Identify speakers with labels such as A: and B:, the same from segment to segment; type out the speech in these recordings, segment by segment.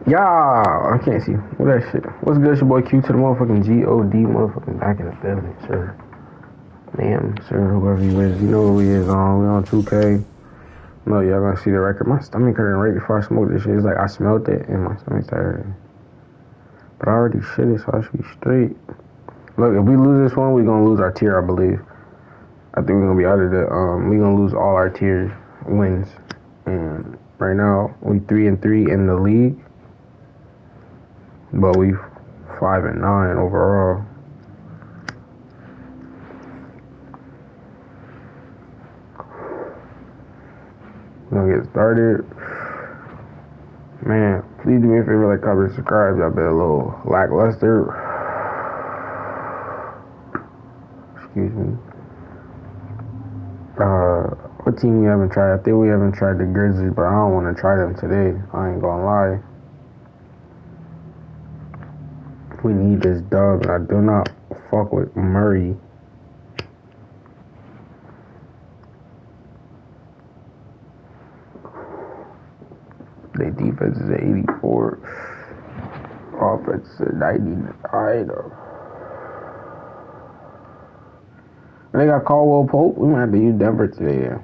A: Yeah, I can't see. What that shit? What's good, it's your boy Q to the motherfucking G-O-D motherfucking back in the building, sir. Ma'am, sir, whoever you is. You know who we is on. We on 2K. No, y'all gonna see the record. My stomach hurting right before I smoked this shit. It's like I smelled it and my stomach started hurting. But I already shit it, so I should be straight. Look, if we lose this one, we're gonna lose our tier, I believe. I think we're gonna be out of the, we're gonna lose all our tier wins. And right now, we 3-3 in the league. But we 5-9 overall. We're gonna get started. Man, please do me a favor, like, comment, subscribe. Y'all been a little lackluster. Excuse me. What team we haven't tried? I think we haven't tried the Grizzlies, but I don't want to try them today. I ain't gonna lie. We need this dub, and I do not fuck with Murray. Their defense is at 84. Offense is at 99. They got Caldwell Pope. We might have to use Denver today.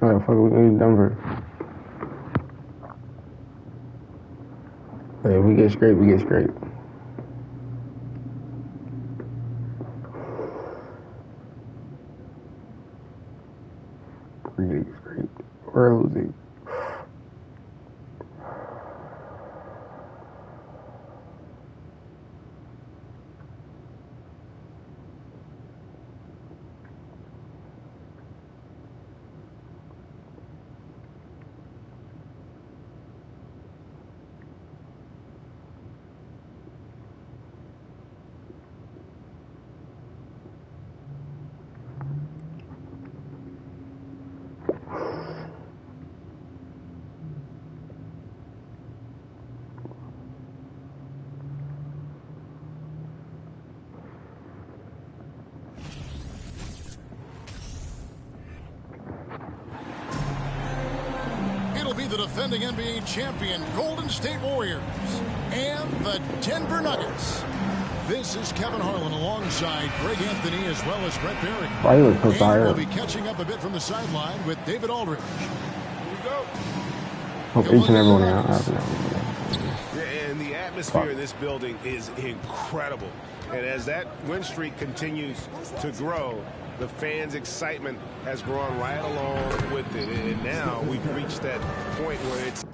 A: How the fuck are we gonna use Denver? Hey, if we get straight, we get straight. We're getting straight. We're losing.
B: The defending NBA champion Golden State Warriors and the Denver Nuggets. This is Kevin Harlan alongside Greg Anthony as well as Brett Barry.
A: Why you look so tired?
B: We'll be catching up a bit from the sideline with David Aldridge. Here we go.
A: Hope each and every one out.
C: And the atmosphere in this building is incredible. And as that win streak continues to grow, the fans' excitement has grown right along with it. And now we've reached that point where it's...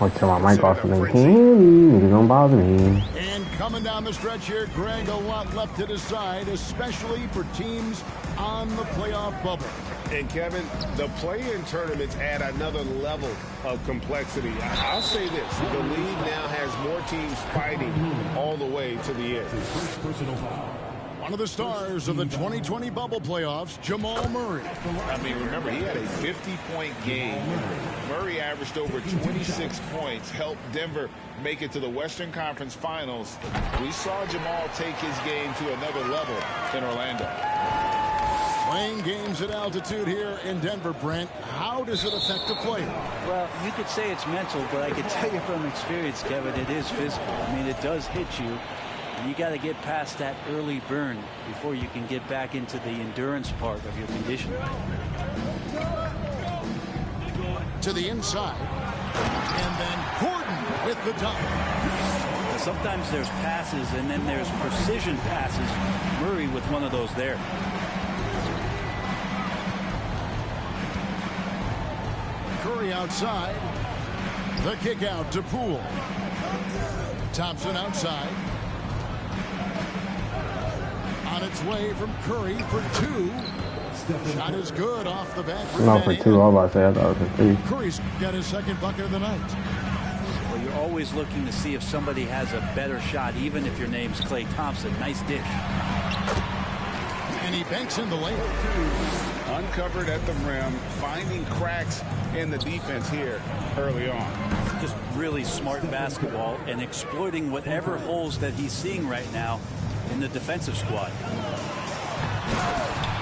A: I'll turn my mic off for them. You don't bother me.
B: And coming down the stretch here, Greg, a lot left to decide, especially for teams on the playoff bubble.
C: And Kevin, the play-in tournaments add another level of complexity. I'll say this, the league now has more teams fighting all the way to the end.
B: One of the stars of the 2020 bubble playoffs, Jamal Murray.
D: I mean, remember, he had a 50-point game. Murray averaged over 26 points, helped Denver make it to the Western Conference Finals. We saw Jamal take his game to another level in Orlando.
B: Playing games at altitude here in Denver, Brent, how does it affect the player?
E: Well, you could say it's mental, but I can tell you from experience, Kevin, it is physical. I mean, it does hit you. You got to get past that early burn before you can get back into the endurance part of your conditioning.
B: To the inside. And then Gordon with the dunk.
E: Sometimes there's passes and then there's precision passes. Murray with one of those there.
B: Curry outside. The kick out to Poole. Thompson outside. On its way from Curry for two. Shot is good off the back.
A: No, for two. I was about to say I thought it was for three.
B: Curry's got his second bucket of the night.
E: Well, you're always looking to see if somebody has a better shot, even if your name's Klay Thompson. Nice dish.
B: And he banks in the layup.
D: Uncovered at the rim, finding cracks in the defense here early on.
E: Just really smart basketball and exploiting whatever holes that he's seeing right now in the defensive squad.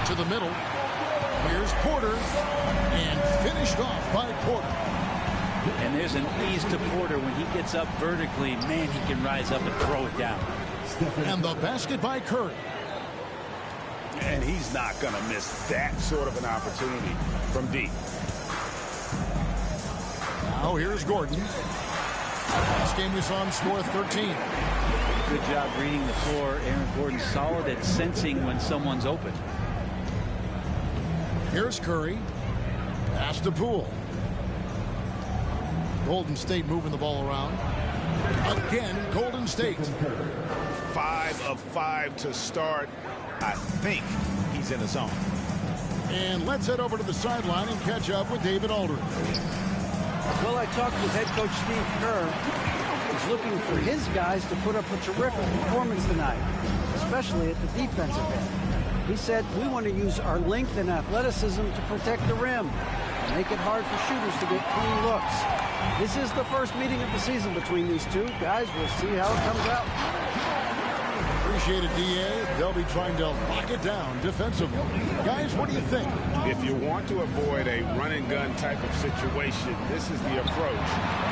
B: To the middle. Here's Porter, and finished off by Porter.
E: And there's an ease to Porter when he gets up vertically. Man, he can rise up and throw it down.
B: And the basket by Curry.
C: And he's not going to miss that sort of an opportunity from deep.
B: Now here's Gordon. Last game we saw him score 13.
E: Good job reading the floor. Aaron Gordon solid at sensing when someone's open.
B: Here's Curry. Pass to Poole. Golden State moving the ball around. Again, Golden State.
C: 5 of 5 to start. I think he's in the zone.
B: And let's head over to the sideline and catch up with David Aldridge.
F: Well, I talked with head coach Steve Kerr. He's looking for his guys to put up a terrific performance tonight, especially at the defensive end. He said, we want to use our length and athleticism to protect the rim and make it hard for shooters to get clean looks. This is the first meeting of the season between these two. Guys, we'll see how it comes out.
B: Appreciate it, D.A. They'll be trying to lock it down defensively. Guys, what do you think?
C: If you want to avoid a run-and-gun type of situation, this is the approach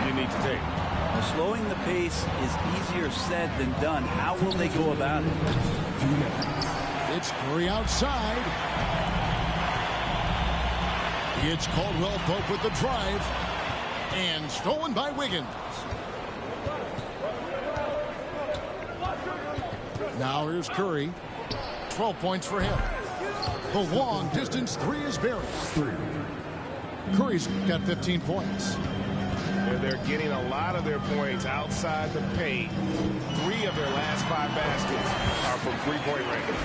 C: you need to take.
E: Well, slowing the pace is easier said than done. How will they go about it?
B: It's Curry outside. It's Caldwell Pope with the drive. And stolen by Wiggins. Now here's Curry. 12 points for him. The long distance three is buried. Curry's got 15 points.
C: They're getting a lot of their points outside the paint. 3 of their last 5 baskets are from three-point range.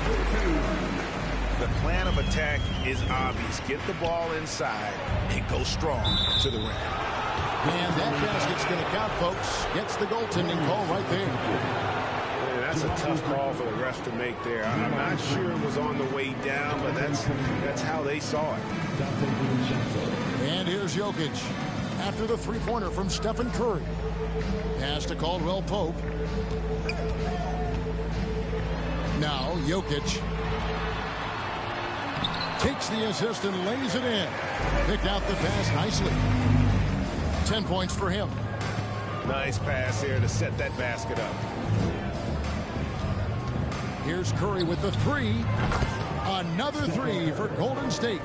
C: The plan of attack is obvious. Get the ball inside and go strong to the rim.
B: And that basket's going to count, folks. Gets the goaltending call right there.
C: Yeah, that's a tough call for the refs to make there. I'm not sure it was on the way down, but that's how they saw it.
B: And here's Jokic after the three-pointer from Stephen Curry. Pass to Caldwell Pope. Now Jokic takes the assist and lays it in. Picked out the pass nicely. 10 points for him.
C: Nice pass here to set that basket up.
B: Here's Curry with the three. Another three for Golden State.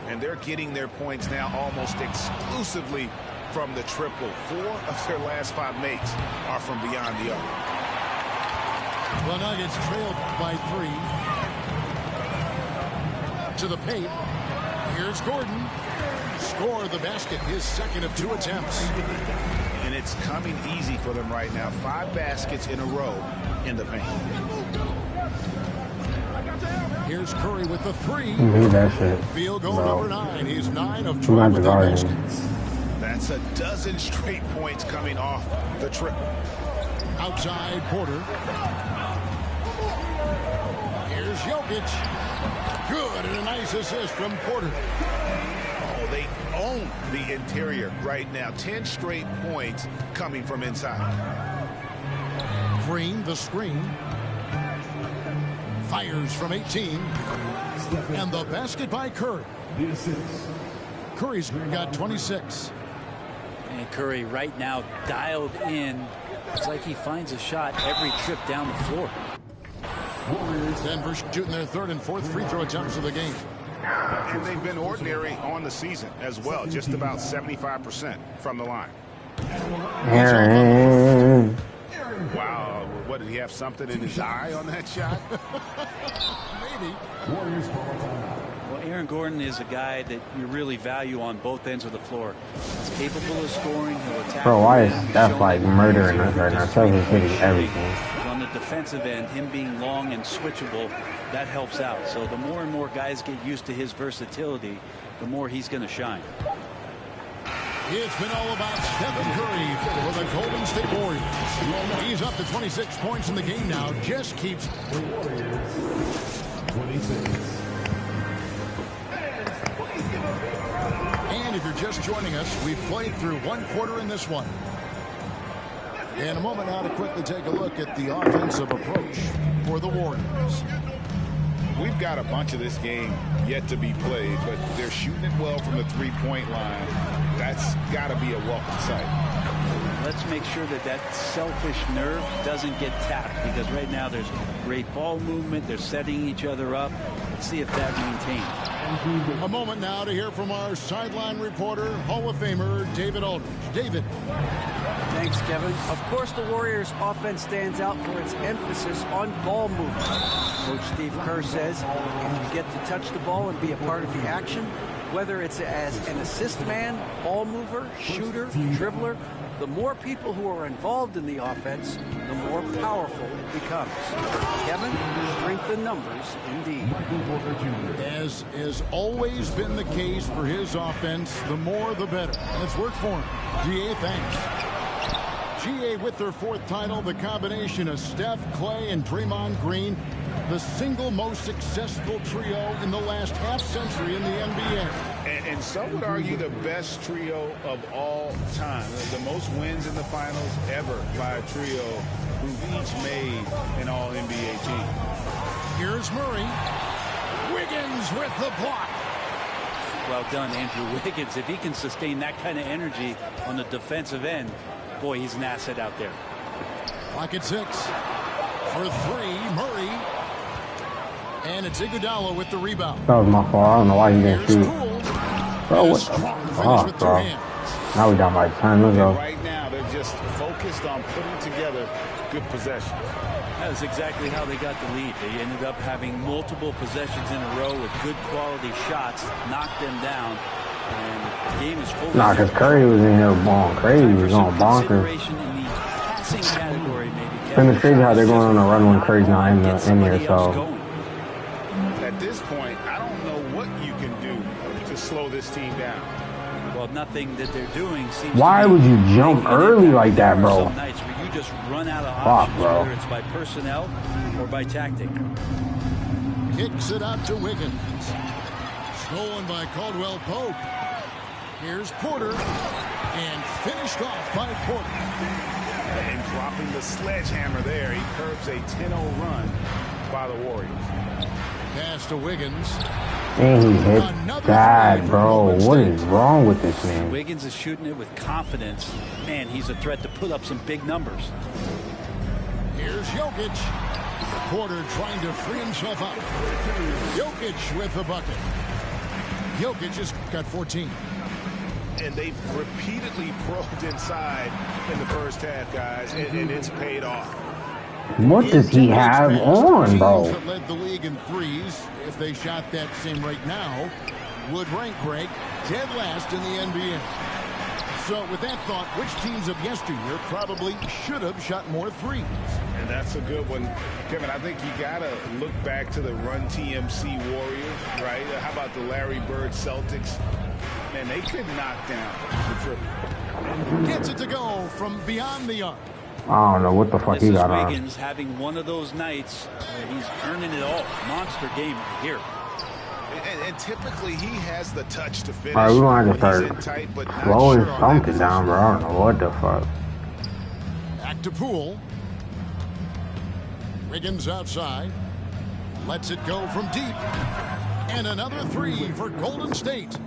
C: And they're getting their points now almost exclusively from the triple. 4 of their last 5 makes are from beyond the arc.
B: The Nuggets trailed by 3. To the paint. Here's Gordon. Score the basket, his second of 2 attempts.
C: And it's coming easy for them right now. 5 baskets in a row in the paint.
B: Here's Curry with the 3.
A: That shit.
B: Field goal number 9. He's 9 of 12
A: Who got
B: with
A: the
B: the
A: guard?
B: baskets.
C: That's a dozen straight points coming off the triple.
B: Outside Porter. Here's Jokic. Good, and a nice assist from Porter.
C: Oh, they own the interior right now. 10 straight points coming from inside.
B: Green, the screen. Fires from 18. And the basket by Curry. Curry's got 26.
E: And Curry right now dialed in. It's like he finds a shot every trip down the floor.
B: Denver shooting their 3rd and 4th free throw attempts of the game.
C: And they've been ordinary on the season as well. Just about 75% from the line.
A: Aaron.
C: Wow. What, did he have something in his eye on that shot?
B: Maybe.
E: Well, Aaron Gordon is a guy that you really value on both ends of the floor. He's capable of scoring. He'll attack.
A: Bro, why is Steph like murdering us right now? Trevor's hitting everything.
E: On the defensive end, him being long and switchable, that helps out. So the more and more guys get used to his versatility, the more he's going to shine.
B: It's been all about Stephen Curry for the Golden State Warriors. He's up to 26 points in the game now. Just keeps. And if you're just joining us, we've played through 1 quarter in this one. In a moment now to quickly take a look at the offensive approach for the Warriors.
D: we've got a bunch of this game yet to be played, but they're shooting it well from the three-point line. That's got to be a welcome sight.
E: Let's make sure that that selfish nerve doesn't get tapped, because right now there's great ball movement. They're setting each other up. Let's see if that maintains.
B: A moment now to hear from our sideline reporter, Hall of Famer David Aldridge. David.
F: Thanks, Kevin. Of course, the Warriors' offense stands out for its emphasis on ball movement. Coach Steve Kerr says if you get to touch the ball and be a part of the action, whether it's as an assist man, ball mover, shooter, dribbler, the more people who are involved in the offense, the more powerful it becomes. Kevin, strength in numbers, indeed.
B: As has always been the case for his offense, the more the better. And it's worked for him. GA, thanks. GA with their fourth title, the combination of Steph, Clay, and Draymond Green, the single most successful trio in the last half-century in the NBA.
D: And some would argue the best trio of all time. The most wins in the finals ever by a trio who've each made an all-NBA team.
B: Here's Murray. Wiggins with the block.
E: Well done, Andrew Wiggins. If he can sustain that kind of energy on the defensive end, boy, he's an asset out there.
B: Clock at 6. For 3, Murray. And it's Iguodala with the rebound.
A: That was my fault. I don't know why he didn't shoot. Bro, what the fuck, bro? Now we down by 10. Let's go.
D: Right now, they're just focused on putting together good possessions.
E: That's exactly how they got the lead. They ended up having multiple possessions in a row with good quality shots, knocked them down, and the game is full.
A: Nah, because Curry was in here balling crazy. He was going bonkers. It's been crazy how they're going on a run when Curry's not in here, so.
D: At this point, I don't know what you can do to slow this team down.
E: Well, nothing that they're doing seems.
A: Why would you jump early like that, bro?
E: Some nights where you just run out of options,
A: bro.
E: whether it's by personnel or by tactic.
B: Kicks it out to Wiggins. Stolen by Caldwell Pope. Here's Porter. And finished off by Porter.
C: And dropping the sledgehammer there, he curbs a 10-0 run by the Warriors.
B: Pass to Wiggins.
A: And he hit that, bro. What is wrong with this man?
E: Wiggins is shooting it with confidence. Man, he's a threat to put up some big numbers.
B: Here's Jokic. Porter trying to free himself up. Jokic with the bucket. Jokic has got 14.
C: And they've repeatedly probed inside in the first half, guys, and it's paid off.
A: What does he have on, bro?
B: That led the league in threes, if they shot that same rate now, would rank Greg dead last in the NBA. So with that thought, which teams of yesteryear probably should have shot more threes?
C: And that's a good one. Kevin, I think you got to look back to the Run TMC Warriors, right? How about the Larry Bird Celtics? Man, they could knock down the triple.
B: Gets it to go from beyond the arc.
A: I don't know what the fuck he got on.
E: Wiggins having one of those nights where he's earning it all. Monster game here.
C: And typically he has the touch to finish.
A: All right, we want to start slowing something down, bro. I don't know what the fuck.
B: Back to Poole. Wiggins outside. Lets it go from deep. And another three for Golden State.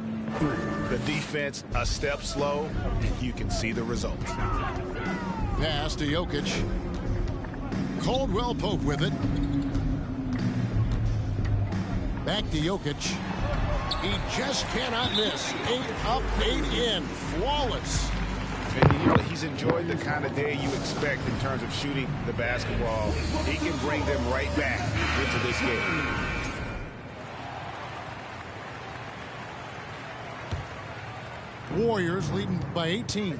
C: The defense a step slow, and you can see the result.
B: Pass to Jokic. Caldwell Pope with it. Back to Jokic. He just cannot miss. 8 up, 8 in. Flawless.
C: And you know, he's enjoyed the kind of day you expect in terms of shooting the basketball. He can bring them right back into this game.
B: Warriors leading by 18.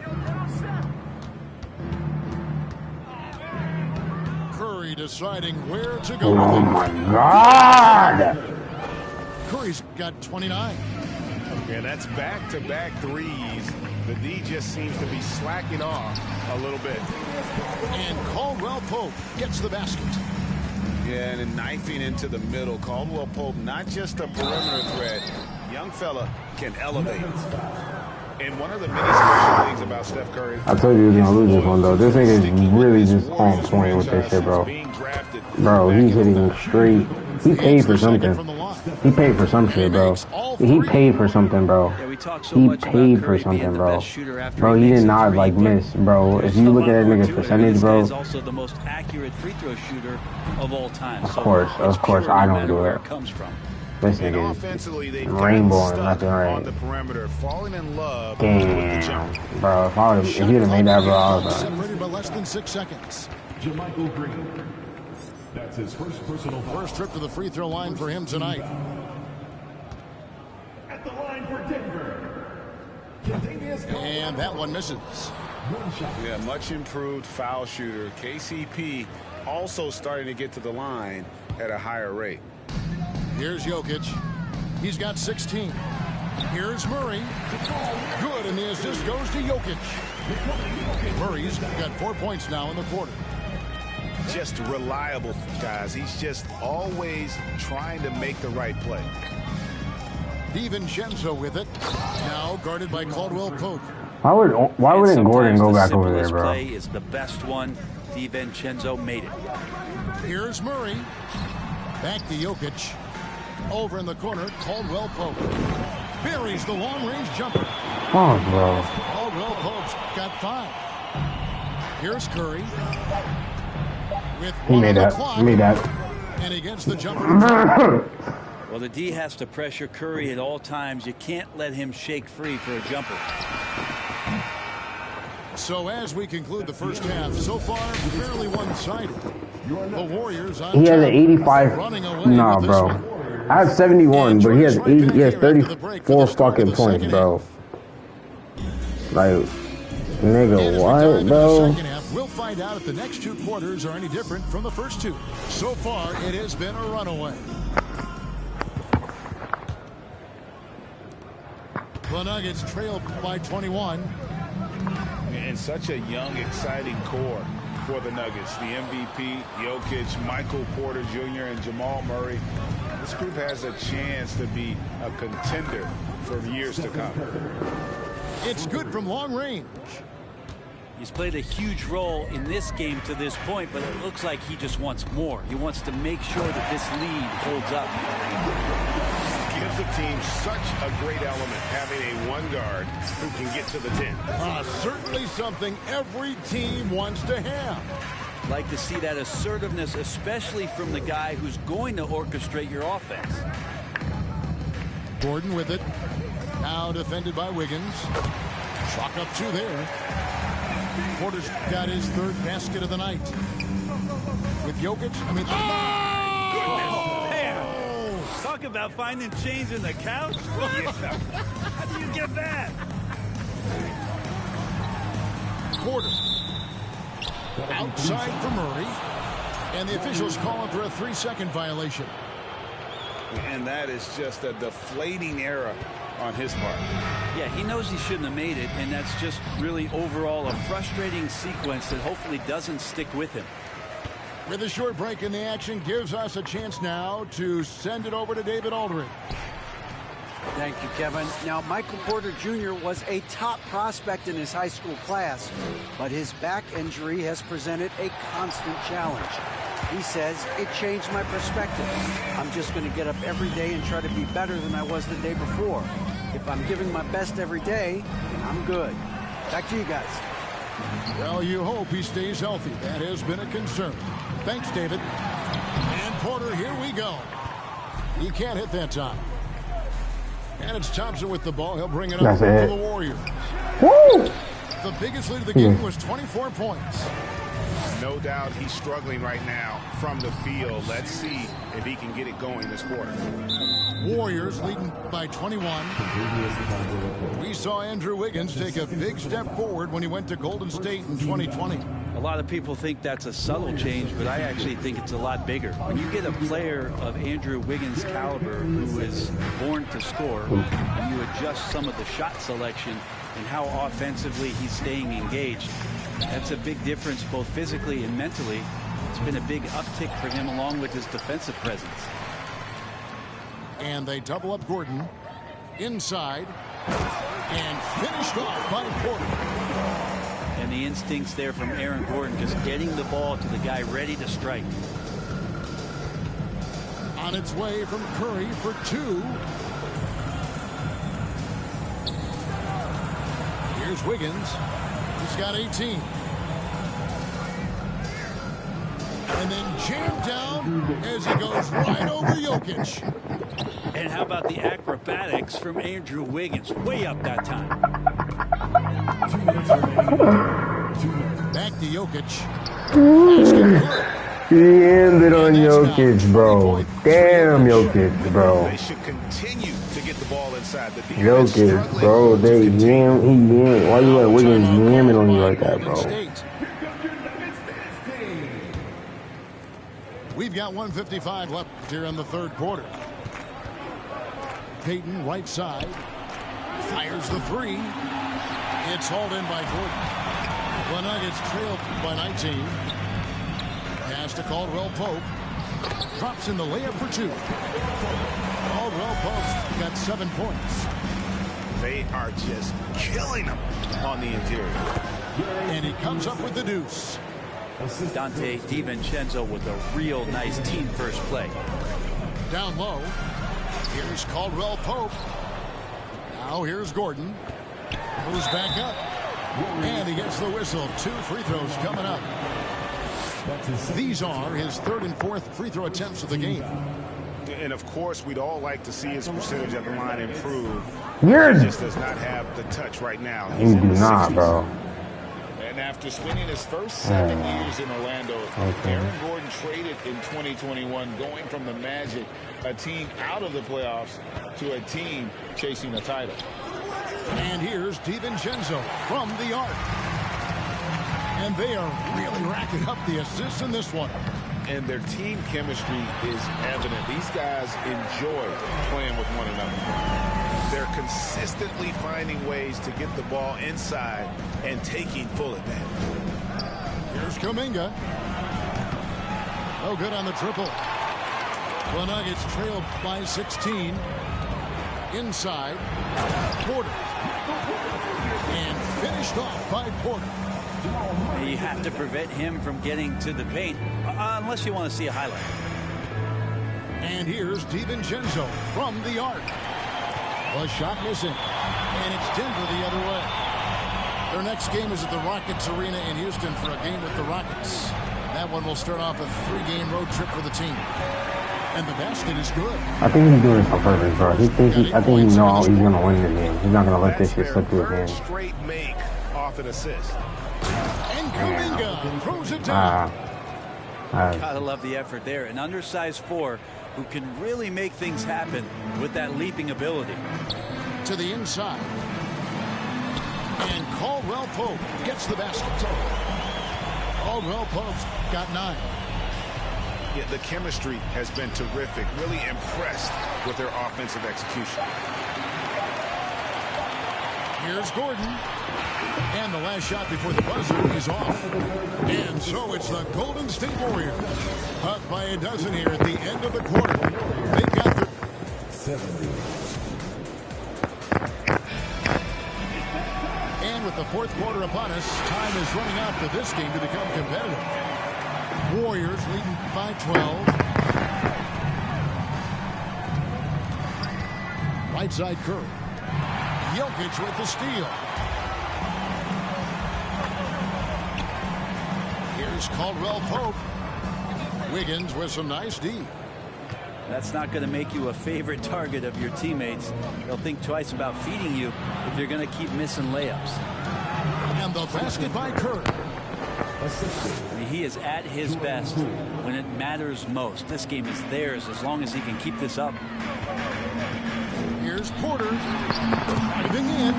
B: Curry deciding where to go.
A: Oh my God!
B: Curry's got 29.
C: Yeah, that's back-to-back threes. The D just seems to be slacking off a little bit.
B: And Caldwell Pope gets the basket.
D: Yeah, and then knifing into the middle. Caldwell Pope, not just a perimeter threat. Young fella can elevate. And one of the many special things about Steph Curry.
A: I told you he was going to lose this one, though. This nigga is really just on point with this shit, bro.
D: drafted.
A: Bro, he's hitting straight. He paid for something. He paid for some shit, bro. He paid for something, bro.
E: Yeah, we talk so
A: He
E: much about
A: paid
E: Curry
A: for something,
E: being the
A: bro.
E: best shooter after
A: Bro, he
E: makes
A: did
E: a
A: not
E: three,
A: like
E: but
A: miss, bro.
E: there's
A: If you
E: a
A: look at
E: lot
A: that
E: more
A: nigga's
E: to it.
A: percentage,
E: This
A: bro.
E: guy's also the most accurate free throw shooter of all time.
A: Of course, I don't do
E: where
A: it.
E: it comes from.
A: This
C: And
A: nigga
C: offensively,
A: is
C: they've
A: rainbow
C: gotten
A: and
C: stuck
A: left and
C: on the
A: right.
C: perimeter, falling in love with the jump.
A: Damn, bro. If you'd have made that, bro, I was like,
B: Separated by less than 6 seconds.
G: JaMychal Green. That's his first personal foul.
B: First trip to the free throw line for him tonight.
G: At the line for Denver. Kentavious Caldwell.
B: And that one misses.
G: One shot.
C: Yeah, much improved foul shooter. KCP also starting to get to the line at a higher rate.
B: Here's Jokic. He's got 16. Here's Murray. Good, and the assist goes to Jokic. Murray's got 4 points now in the quarter.
C: Just reliable, guys. He's just always trying to make the right play.
B: DiVincenzo with it. Now guarded by Caldwell Pope.
A: why wouldn't Gordon go back over there,
E: The
A: bro?
E: play is the best one. DiVincenzo made it.
B: Here's Murray. Back to Jokic. Over in the corner, Caldwell Pope. Buries the long-range jumper.
A: Oh, bro.
B: Caldwell Pope's got 5. Here's Curry. With
A: He
B: 1
A: made
B: on the
A: that.
B: clock.
A: He made that.
B: And he gets the jumper.
E: Well, the D has to pressure Curry at all times. You can't let him shake free for a jumper.
B: So as we conclude the first half, so far fairly one-sided. The Warriors on
A: He has an
B: top,
A: 85.
B: running away
A: Nah,
B: with this
A: bro.
B: one.
A: I have 71, but he has 80. He has
B: Right back here after the break for
A: 34
B: the start of
A: fucking
B: the
A: points,
B: second
A: bro. Like,
B: And
A: nigga,
B: as we dive
A: what,
B: into the
A: bro?
B: second half, we'll find out if the next 2 quarters are any different from the first 2. So far, it has been a runaway. The Nuggets trail by 21.
D: And such a young, exciting core for the Nuggets. The MVP, Jokic, Michael Porter Jr., and Jamal Murray. This group has a chance to be a contender for years to come.
B: It's good from long range.
E: He's played a huge role in this game to this point, but it looks like he just wants more. He wants to make sure that this lead holds up.
C: Gives the team such a great element, having a one guard who can get to the 10.
B: Certainly something every team wants to have.
E: Like to see that assertiveness, especially from the guy who's going to orchestrate your offense.
B: Gordon with it. Now defended by Wiggins. Chalk up 2 there. Porter's got his 3rd basket of the night. With Jokic,
E: Talk about finding change in the couch. How do you get that?
B: Porter. Outside for Murray. And the officials call him for a 3-second violation.
D: And that is just a deflating error on his part.
E: Yeah, he knows he shouldn't have made it, and that's just really overall a frustrating sequence that hopefully doesn't stick with him.
B: With a short break in the action, gives us a chance now to send it over to David Aldridge.
F: Thank you, Kevin. Now, Michael Porter Jr. was a top prospect in his high school class, but his back injury has presented a constant challenge. He says, it changed my perspective. I'm just going to get up every day and try to be better than I was the day before. If I'm giving my best every day, then I'm good. Back to you guys.
B: Well, you hope he stays healthy. That has been a concern. Thanks, David. And Porter, here we go. He can't hit that time. And it's Thompson with the ball. He'll bring it up for the Warriors.
A: Woo!
B: The biggest lead of the game was 24 points.
C: No doubt he's struggling right now from the field. Let's see if he can get it going this quarter.
B: Warriors leading by 21. We saw Andrew Wiggins take a big step forward when he went to Golden State in 2020.
E: A lot of people think that's a subtle change, but I actually think it's a lot bigger. When you get a player of Andrew Wiggins' caliber who is born to score, and you adjust some of the shot selection and how offensively he's staying engaged, that's a big difference both physically and mentally. It's been a big uptick for him along with his defensive presence.
B: And they double up Gordon inside and finished off by Porter.
E: And the instincts there from Aaron Gordon, just getting the ball to the guy ready to strike.
B: On its way from Curry for 2. Here's Wiggins. He's got 18. And then jammed down as he goes right over Jokic.
E: And how about the acrobatics from Andrew Wiggins? Way up that time.
B: Back to Jokic.
A: He ended on Jokic, bro. Damn Jokic, bro.
C: They should continue to get the ball inside. The
A: Jokic, bro. He yammed. Why you let Wiggins yamming on you like that, bro?
B: We've got 1:55 left here in the third quarter. Payton, right side, fires the 3. It's hauled in by Gordon. The Nuggets trailed by 19. Pass to Caldwell Pope. Drops in the layup for 2. Caldwell Pope's got 7 points.
C: They are just killing them on the interior.
B: And he comes up with the deuce.
E: Dante DiVincenzo with a real nice team first play.
B: Down low. Here's Caldwell Pope. Now here's Gordon. Goes back up. And he gets the whistle. 2 free throws coming up. These are his 3rd and 4th free throw attempts of the game.
C: And of course, we'd all like to see his percentage at the line improve.
A: He
C: just does not have the touch right now.
A: do not, bro.
D: And after spending his first 7 years in Orlando, Aaron Gordon traded in 2021, going from the Magic, a team out of the playoffs, to a team chasing a title.
B: And here's DiVincenzo from the arc. And they are really racking up the assists in this one.
D: And their team chemistry is evident. These guys enjoy playing with one another.
C: They're consistently finding ways to get the ball inside and taking full advantage.
B: Here's Kuminga. No good on the triple. The Nuggets trailed by 16. Inside. Porter. And finished off by Porter.
E: You have to prevent him from getting to the paint, unless you want to see a highlight.
B: And here's DiVincenzo from the arc. A shot missing. And it's Denver the other way. Their next game is at the Rockets Arena in Houston for a game with the Rockets. That one will start off a 3-game road trip for the team. And the basket is good.
A: I think he's doing this on purpose, bro. I think he knows he's gonna win the game. He's not gonna let this shit slip through his hands.
C: Straight make off an assist.
B: And Kuminga throws it down.
E: Gotta love the effort there. An undersized 4 who can really make things happen with that leaping ability.
B: To the inside. And Caldwell Pope gets the basket. Caldwell Pope's got 9.
C: Yeah, the chemistry has been terrific. Really impressed with their offensive execution.
B: Here's Gordon. And the last shot before the buzzer is off. And so it's the Golden State Warriors. Up by a dozen here at the end of the quarter. They've got the
G: 70.
B: And with the fourth quarter upon us, time is running out for this game to become competitive. Warriors leading by 12. Right side Curry. Jokic with the steal. Here's Caldwell Pope. Wiggins with some nice D.
E: That's not going to make you a favorite target of your teammates. They'll think twice about feeding you if you're going to keep missing layups.
B: And the basket by Curry.
E: I mean, he is at his best when it matters most. This game is theirs as long as he can keep this up.
B: Here's Porter. Driving in.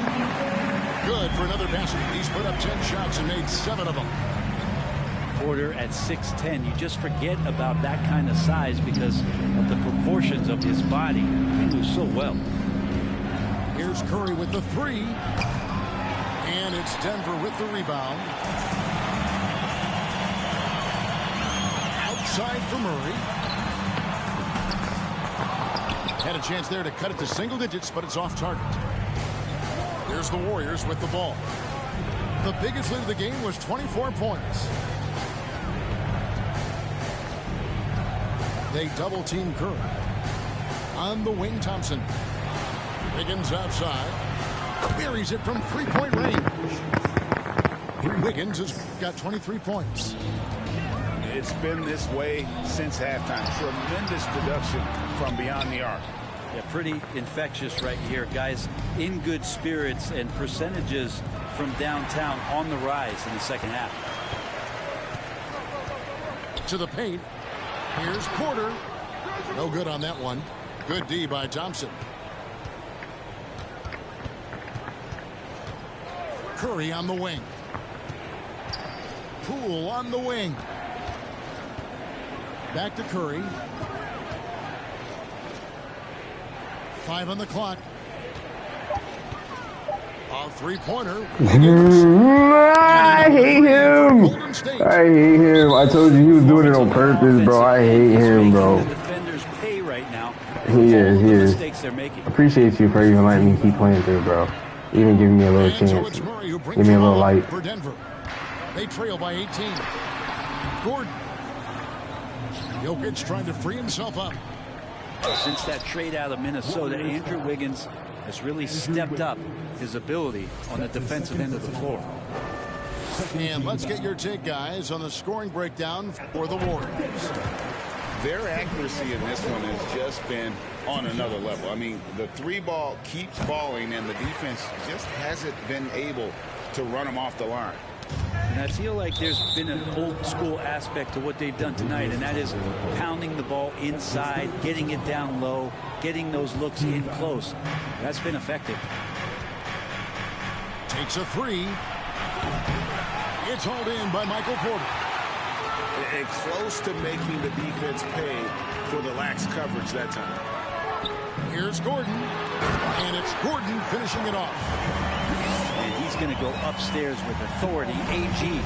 B: Good for another basket. He's put up 10 shots and made 7 of them.
E: Porter at 6'10". You just forget about that kind of size because of the proportions of his body. He moves so well.
B: Here's Curry with the 3. And it's Denver with the rebound. Outside for Murray. Had a chance there to cut it to single digits, but it's off target. Here's the Warriors with the ball. The biggest lead of the game was 24 points. They double-team Curry. On the wing, Thompson. Wiggins outside. Buries it from three-point range. Wiggins has got 23 points.
H: It's been this way since halftime. Tremendous production from beyond the arc.
E: Yeah, pretty infectious right here. Guys in good spirits, and percentages from downtown on the rise in the second half.
B: To the paint. Here's Porter. No good on that one. Good D by Thompson. Curry on the wing. Poole on the wing. Back to Curry. 5 on the clock. A three-pointer.
A: I hate him. I hate him. I told you he was doing it on purpose, bro. I hate him, bro.
E: Defenders pay right now.
A: He is. He is.
E: Mistakes they're making.
A: Appreciate you for even letting me keep playing through, bro. Even giving me a little chance. Give me a little light.
B: For Denver. They trail by 18. Gordon. Jokic trying to free himself up.
E: Since that trade out of Minnesota, Andrew Wiggins has really stepped up his ability on the defensive end of the floor.
B: And let's get your take, guys, on the scoring breakdown for the Warriors.
H: Their accuracy in this one has just been on another level. I mean, the three ball keeps falling, and the defense just hasn't been able to run them off the line.
E: And I feel like there's been an old school aspect to what they've done tonight, and that is pounding the ball inside, getting it down low, getting those looks in close. That's been effective.
B: Takes a three. It's hauled in by Michael Porter.
H: And close to making the defense pay for the lax coverage that time.
B: Here's Gordon. And it's Gordon finishing it off.
E: And he's going to go upstairs with authority. AG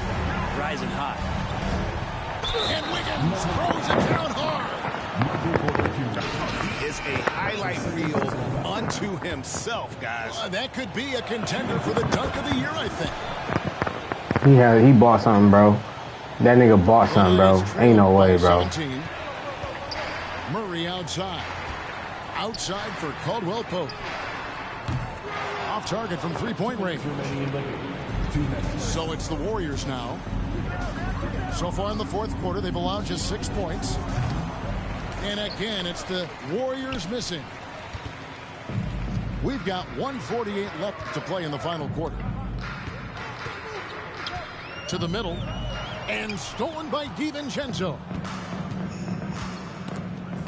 E: rising high.
B: And Wiggins throws it down hard.
H: He is a highlight reel unto himself, guys.
B: That could be a contender for the dunk of the year, I think.
A: He bought something, bro. That nigga bought something, bro. Ain't no way, bro.
B: 17. Murray outside. Outside for Caldwell Pope. Off target from three-point range. So it's the Warriors now. So far in the fourth quarter, they've allowed just 6 points. And again, it's the Warriors missing. We've got 1:48 left to play in the final quarter. To the middle. And stolen by DiVincenzo.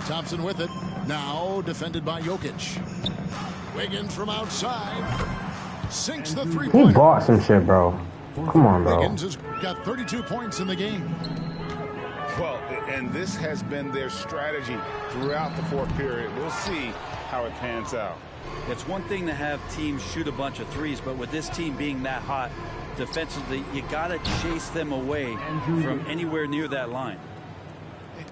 B: Thompson with it. Now defended by Jokic. Wiggins from outside. Sinks the three-pointer.
A: He bought some shit, bro. Come on, bro.
B: Wiggins has got 32 points in the game.
H: Well, and this has been their strategy throughout the fourth period. We'll see how it pans out.
E: It's one thing to have teams shoot a bunch of threes, but with this team being that hot defensively, you got to chase them away from anywhere near that line.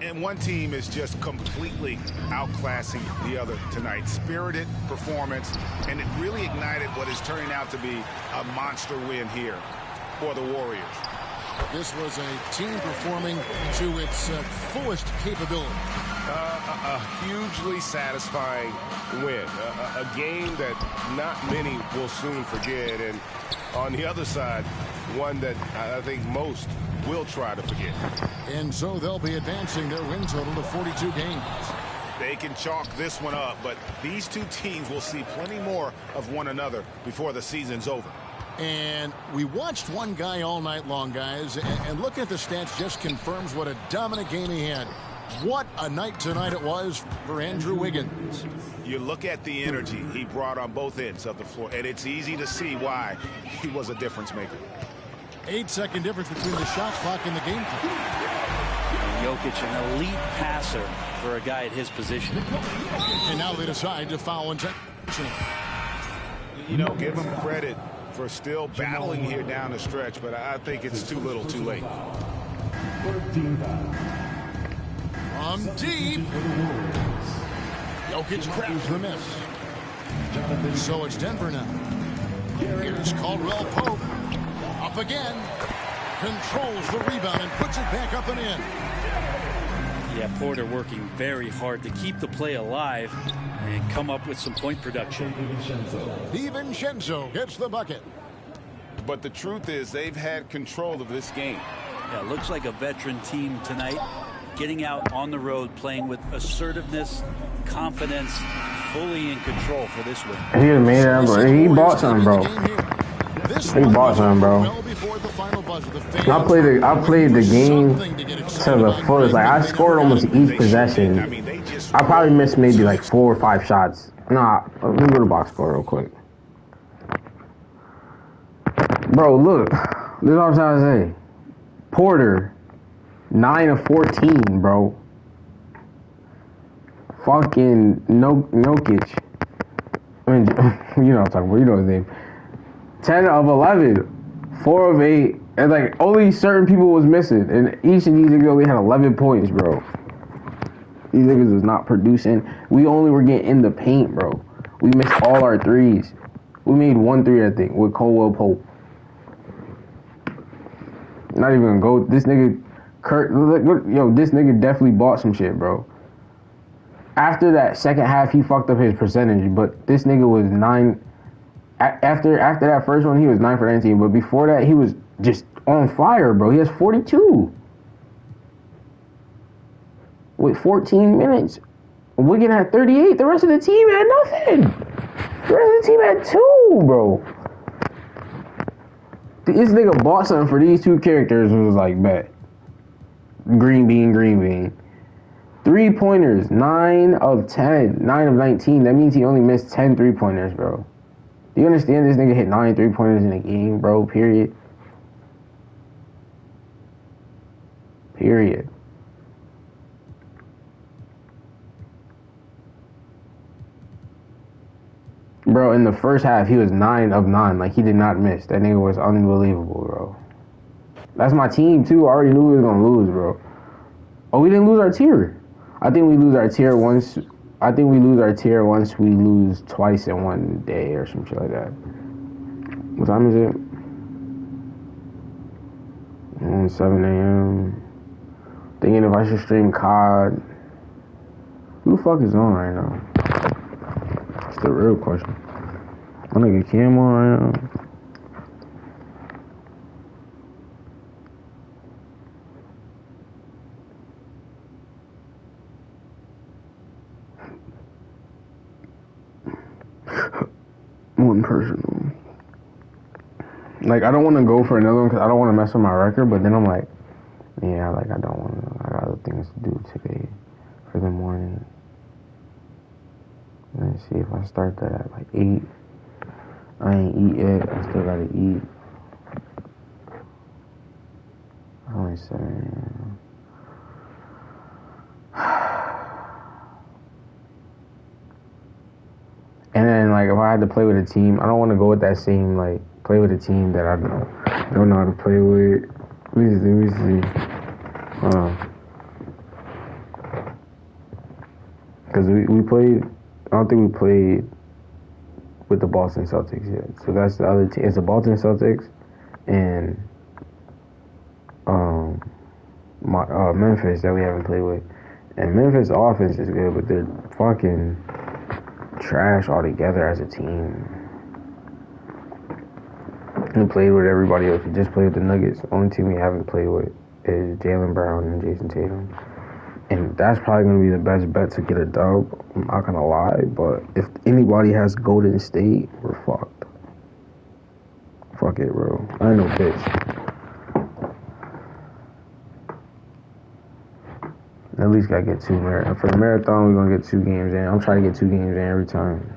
H: And one team is just completely outclassing the other tonight. Spirited performance, and it really ignited what is turning out to be a monster win here for the Warriors.
B: This was a team performing to its fullest capability.
H: A hugely satisfying win. A game that not many will soon forget. And on the other side, one that I think most will try to forget.
B: And so they'll be advancing their win total to 42 games.
H: They can chalk this one up, but these two teams will see plenty more of one another before the season's over.
B: And we watched one guy all night long, guys, and looking at the stats just confirms what a dominant game he had. What a night tonight it was for Andrew Wiggins.
H: You look at the energy he brought on both ends of the floor, and it's easy to see why he was a difference maker.
B: 8-second difference between the shot clock and the game clock.
E: Jokic, an elite passer for a guy at his position.
B: And now they decide to foul intentionally.
H: You know, give him credit for still battling here down the stretch, but I think it's too little too late.
B: From deep. Jokic grabs the miss. So it's Denver now. Here's Caldwell Pope. A Up again. Controls the rebound and puts it back up and in.
E: Yeah, Porter working very hard to keep the play alive and come up with some point production.
B: DiVincenzo gets the bucket.
D: But the truth is they've had control of this game.
E: Yeah, looks like a veteran team tonight, getting out on the road, playing with assertiveness, confidence, fully in control for this win.
A: He just made it, bro. He bought something, bro. He bought something, bro. I played the game to the fullest. Like, I scored almost each possession. I probably missed maybe like 4 or 5 shots. Nah, let me go to the box score real quick. Bro, look. This is what I'm trying to say. Porter, 9 of 14, bro. Fucking Jokic. I mean, you know what I'm talking about. You know his name. 10 of 11. 4 of 8. And, like, only certain people was missing. And each of these niggas only had 11 points, bro. These niggas was not producing. We only were getting in the paint, bro. We missed all our threes. We made 1 3, I think, with Caldwell Pope. Not even gonna go. This nigga, Kurt, yo, this nigga definitely bought some shit, bro. After that second half, he fucked up his percentage, but this nigga was 9. After that first one, he was 9 for 19, but before that, he was just on fire, bro. He has 42 with 14 minutes. Wiggin had 38. The rest of the team had nothing. The rest of the team had 2, bro. This nigga bought something for these 2 characters and was like, bet. Green bean. 3-pointers, 9 of 10, 9 of 19. That means he only missed 10 3-pointers, bro. Do you understand this nigga hit 9 3-pointers in a game, bro? Period. Bro, in the first half, he was 9 of 9. Like, he did not miss. That nigga was unbelievable, bro. That's my team, too. I already knew we was going to lose, bro. Oh, we didn't lose our tier. I think we lose our tier once. I think we lose our tier once we lose twice in one day or some shit like that. What time is it? 7 a.m. Thinking if I should stream COD. Who the fuck is on right now? That's the real question. My nigga Cam on right now. One person. Like, I don't want to go for another one because I don't want to mess with my record, but then I'm like, yeah, like, I don't want to. I got other things to do today for the morning. Let's see if I start that at like 8. I ain't eat yet. I still gotta eat. Only 7. And then, like, if I had to play with a team, I don't want to go with that same, like, play with a team that I don't know how to play with. Let me see. Because we played, I don't think we played with the Boston Celtics yet. So that's the other team. It's the Boston Celtics and Memphis that we haven't played with. And Memphis offense is good, but they're fucking trash altogether as a team. We played with everybody else. We just played with the Nuggets. The only team we haven't played with is Jaylen Brown and Jason Tatum. And that's probably going to be the best bet to get a dub. I'm not going to lie. But if anybody has Golden State, we're fucked. Fuck it, bro. I ain't no bitch. At least got to get 2 marathons. For the marathon, we're going to get 2 games in. I'm trying to get 2 games in every time.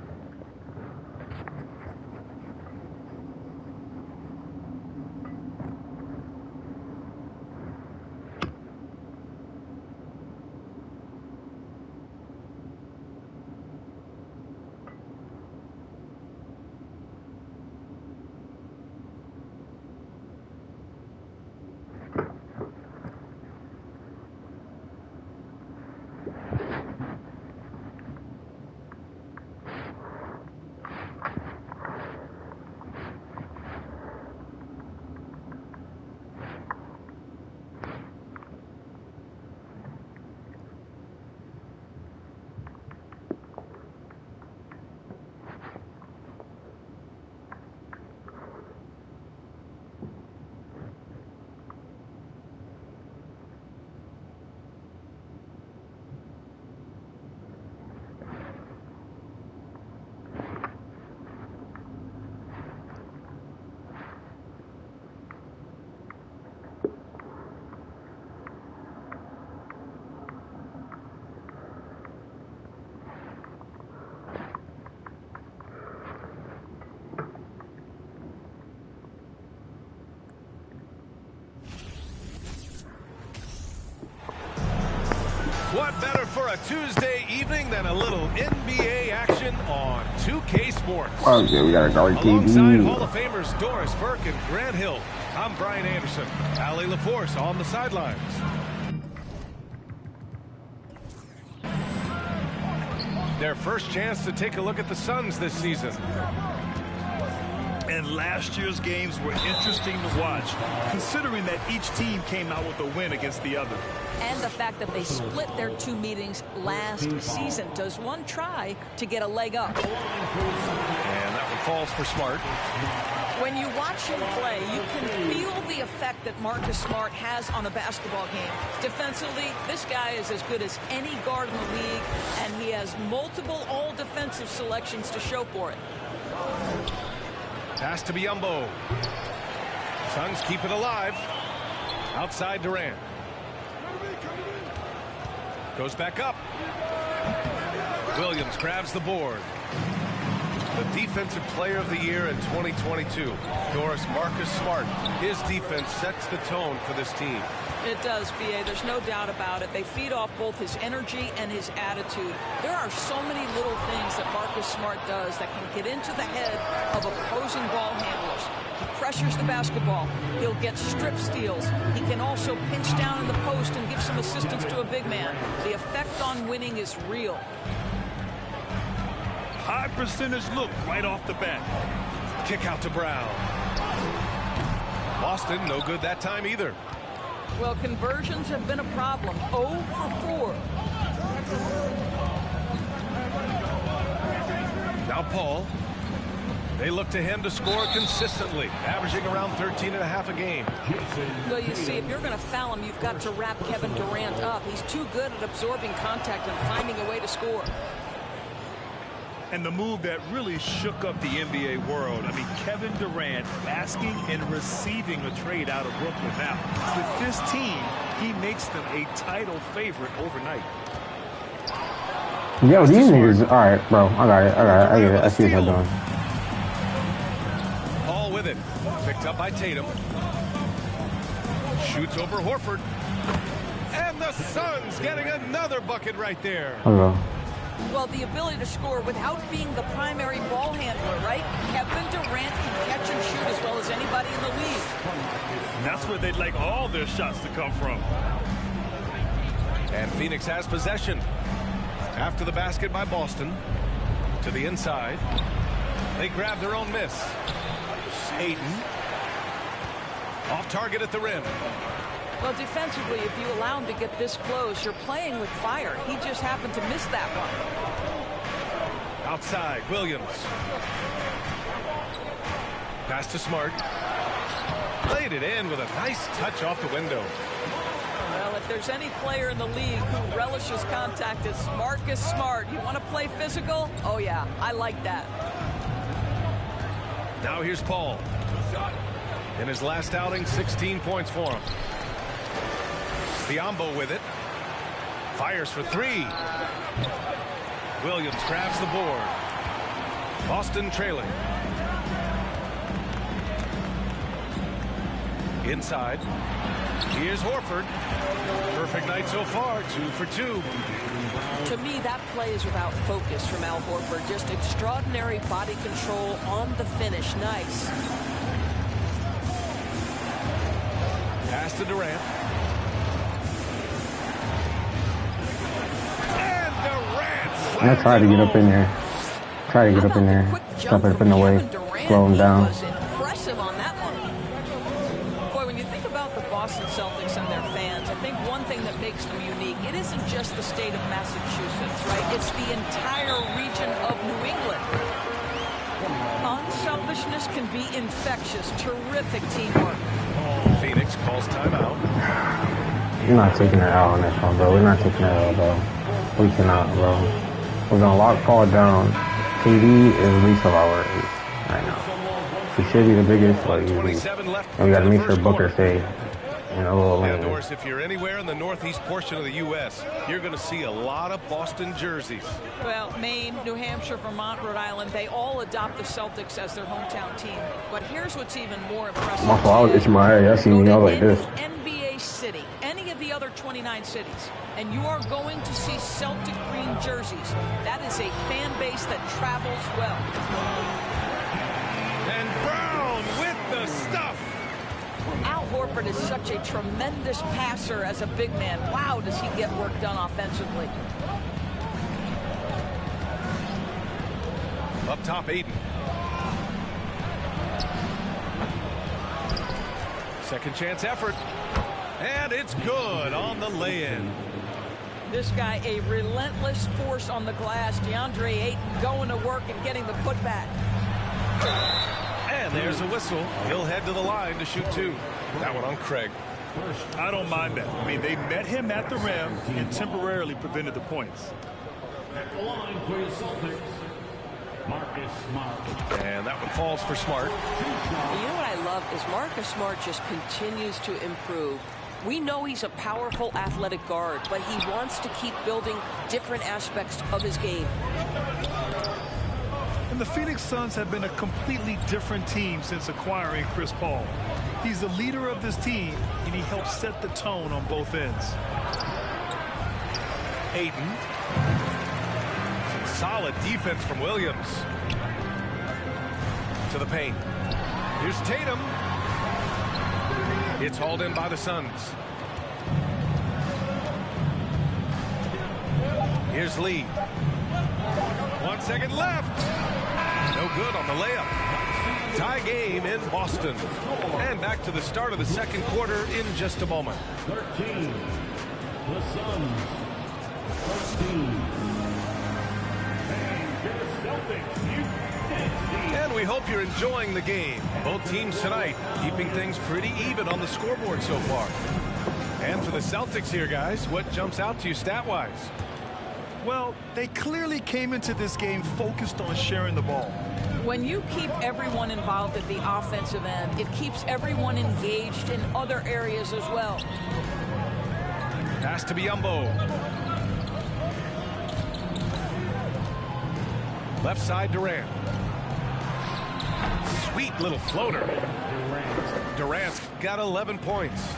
C: a Tuesday evening, then a little NBA action on 2K Sports.
A: Oh, yeah, we got a guard
C: Alongside
A: KD.
C: Hall of Famers Doris Burke and Grant Hill, I'm Brian Anderson. Allie LaForce on the sidelines. Their first chance to take a look at the Suns this season.
I: And last year's games were interesting to watch, considering that each team came out with a win against the other.
J: And the fact that they split their 2 meetings last season. Does one try to get a leg up?
C: And that one falls for Smart.
J: When you watch him play, you can feel the effect that Marcus Smart has on a basketball game. Defensively, this guy is as good as any guard in the league, and he has multiple all-defensive selections to show for it.
C: Pass to Biyombo. Suns keep it alive. Outside Durant. Goes back up. Williams grabs the board. The Defensive Player of the Year in 2022. Doris, Marcus Smart. His defense sets the tone for this team.
J: It does, B.A. There's no doubt about it. They feed off both his energy and his attitude. There are so many little things that Marcus Smart does that can get into the head of opposing ball handlers. He pressures the basketball. He'll get strip steals. He can also pinch down in the post and give some assistance to a big man. The effect on winning is real.
I: High percentage look right off the bat.
C: Kick out to Brown. Boston, no good that time either.
J: Well, conversions have been a problem. 0 for 4.
C: Now Paul. They look to him to score consistently, averaging around 13.5 a game.
J: Well, you see, if you're going to foul him, you've got to wrap Kevin Durant up. He's too good at absorbing contact and finding a way to score.
I: And the move that really shook up the NBA world. I mean, Kevin Durant asking and receiving a trade out of Brooklyn. Now, with this team, he makes them a title favorite overnight.
A: Yo, these niggas. All right, bro. I got it. I get it. I see what they're doing.
C: Paul with it. Picked up by Tatum. Shoots over Horford. And the Suns getting another bucket right there.
A: Hello.
J: Well, the ability to score without being the primary ball handler, right? Kevin Durant can catch and shoot as well as anybody in the league.
I: And that's where they'd like all their shots to come from.
C: And Phoenix has possession. After the basket by Boston. To the inside. They grab their own miss. Ayton. Off target at the rim.
J: Well, defensively, if you allow him to get this close, you're playing with fire. He just happened to miss that one.
C: Outside, Williams. Pass to Smart. Laid it in with a nice touch off the window.
J: Well, if there's any player in the league who relishes contact, it's Marcus Smart. You want to play physical? Oh, yeah, I like that.
C: Now here's Paul. In his last outing, 16 points for him. Biyombo with it. Fires for 3. Williams grabs the board. Boston trailing. Inside. Here's Horford. Perfect night so far. 2 for 2.
J: To me, that play is about focus from Al Horford. Just extraordinary body control on the finish. Nice.
C: Pass to Durant.
A: I tried to get up in there. Try to get up in there. Stuff it up in the way. Slow him down.
J: Was impressive on that one. Boy, when you think about the Boston Celtics and their fans, I think one thing that makes them unique, it isn't just the state of Massachusetts, right? It's the entire region of New England. Unselfishness can be infectious. Terrific teamwork.
C: Phoenix calls timeout.
A: You're not taking it out on this one, bro. We're not taking it out, bro. We cannot, bro. We're gonna lock Paul down. KD is least of our worries right now. He should be the biggest, but he's least. And we gotta make sure Booker stays in a little lane.
C: Doris, if you're anywhere in the northeast portion of the U.S., you're going to see a lot of Boston jerseys.
J: Well, Maine, New Hampshire, Vermont, Rhode Island, they all adopt the Celtics as their hometown team. But here's what's even more impressive.
A: My fault, it's my area. I see me all like this.
J: NBA city, any of the other 29 cities. And you are going to see Celtic green jerseys. That is a fan base that travels well.
C: And Brown with the stuff.
J: Al Horford is such a tremendous passer as a big man. Wow, does he get work done offensively.
C: Up top, Ayton. Second chance effort. And it's good on the lay-in.
J: This guy, a relentless force on the glass. DeAndre Ayton going to work and getting the putback.
C: And there's a whistle. He'll head to the line to shoot two. That one on Craig.
I: I don't mind that. I mean, they met him at the rim and temporarily prevented the points.
G: At the line for your Celtics, Marcus Smart.
C: And that one falls for Smart.
K: You know what I love is Marcus Smart just continues to improve. We know he's a powerful athletic guard, but he wants to keep building different aspects of his game.
I: And the Phoenix Suns have been a completely different team since acquiring Chris Paul. He's the leader of this team, and he helps set the tone on both ends.
C: Ayton. Some solid defense from Williams. To the paint. Here's Tatum. It's hauled in by the Suns. Here's Lee. 1 second left. No good on the layup. Tie game in Boston. And back to the start of the second quarter in just a moment.
G: 13. The Suns. 13. And your Celtics.
C: And we hope you're enjoying the game. Both teams tonight keeping things pretty even on the scoreboard so far. And for the Celtics here, guys, what jumps out to you stat-wise?
I: Well, they clearly came into this game focused on sharing the ball.
J: When you keep everyone involved at the offensive end, it keeps everyone engaged in other areas as well.
C: Pass to Biyombo. Left side, Durant. Sweet little floater. Durant's got 11 points.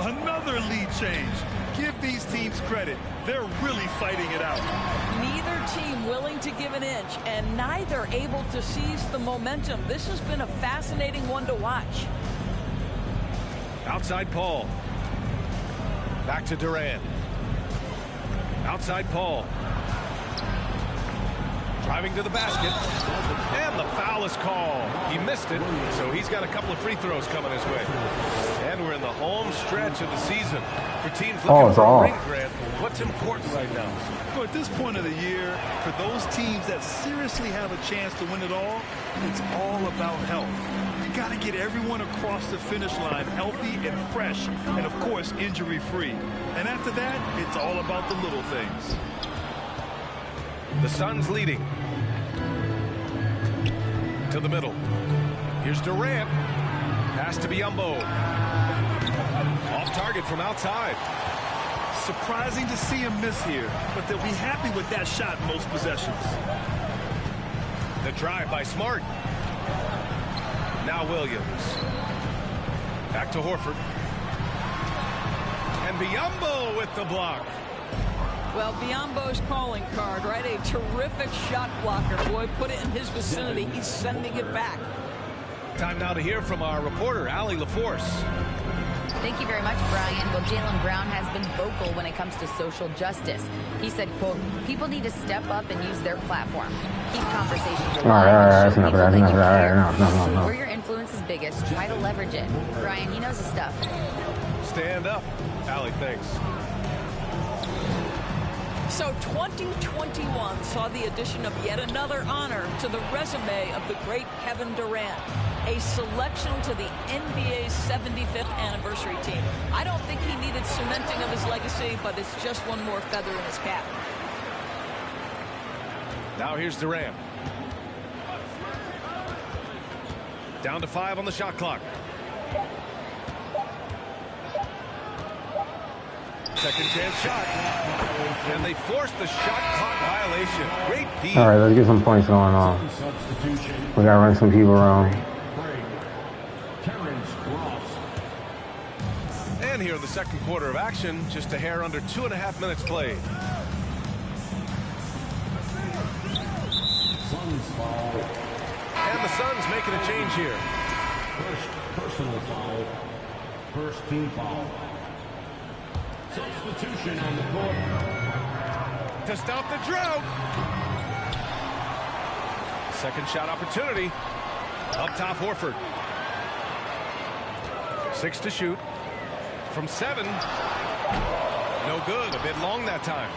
I: Another lead change. Give these teams credit. They're really fighting it out.
J: Neither team willing to give an inch, and neither able to seize the momentum. This has been a fascinating one to watch.
C: Outside Paul. Back to Durant. Outside Paul. Driving to the basket. And the foul is called. He missed it, so he's got a couple of free throws coming his way. And we're in the home stretch of the season. For teams looking for a ring, Grant, what's important right now?
I: So at this point of the year, for those teams that seriously have a chance to win it all, it's all about health. You got to get everyone across the finish line healthy and fresh, and of course, injury-free. And after that, it's all about the little things.
C: The Suns leading. To the middle. Here's Durant. Pass to Biyombo. Off target from outside.
I: Surprising to see him miss here, but they'll be happy with that shot most possessions.
C: The drive by Smart. Now Williams. Back to Horford. And Biyombo with the block.
J: Well, Biyombo's calling card, right? A terrific shot blocker. Boy, put it in his vicinity. He's sending it back.
C: Time now to hear from our reporter, Allie LaForce.
L: Thank you very much, Brian. Well, Jaylen Brown has been vocal when it comes to social justice. He said, quote, people need to step up and use their platform. Keep conversations alive. No. Where your influence is biggest, try to leverage it. Brian, he knows his stuff.
C: Stand up. Allie, thanks.
J: So 2021 saw the addition of yet another honor to the resume of the great Kevin Durant, a selection to the NBA's 75th anniversary team. I don't think he needed cementing of his legacy, but it's just one more feather in his cap.
C: Now here's Durant. Down to 5 on the shot clock. Second chance shot. And they forced the shot clock violation. Great D.
A: All right, let's get some points going on. We got to run some people around.
C: And here are the the second quarter of action. Just a hair under 2.5 minutes played.
G: Suns foul.
C: And the Suns making a change here.
G: First personal foul. First team foul. Substitution on the court.
C: To stop the drought. Second shot opportunity. Up top, Horford. 6 to shoot. From 7. No good. A bit long that time.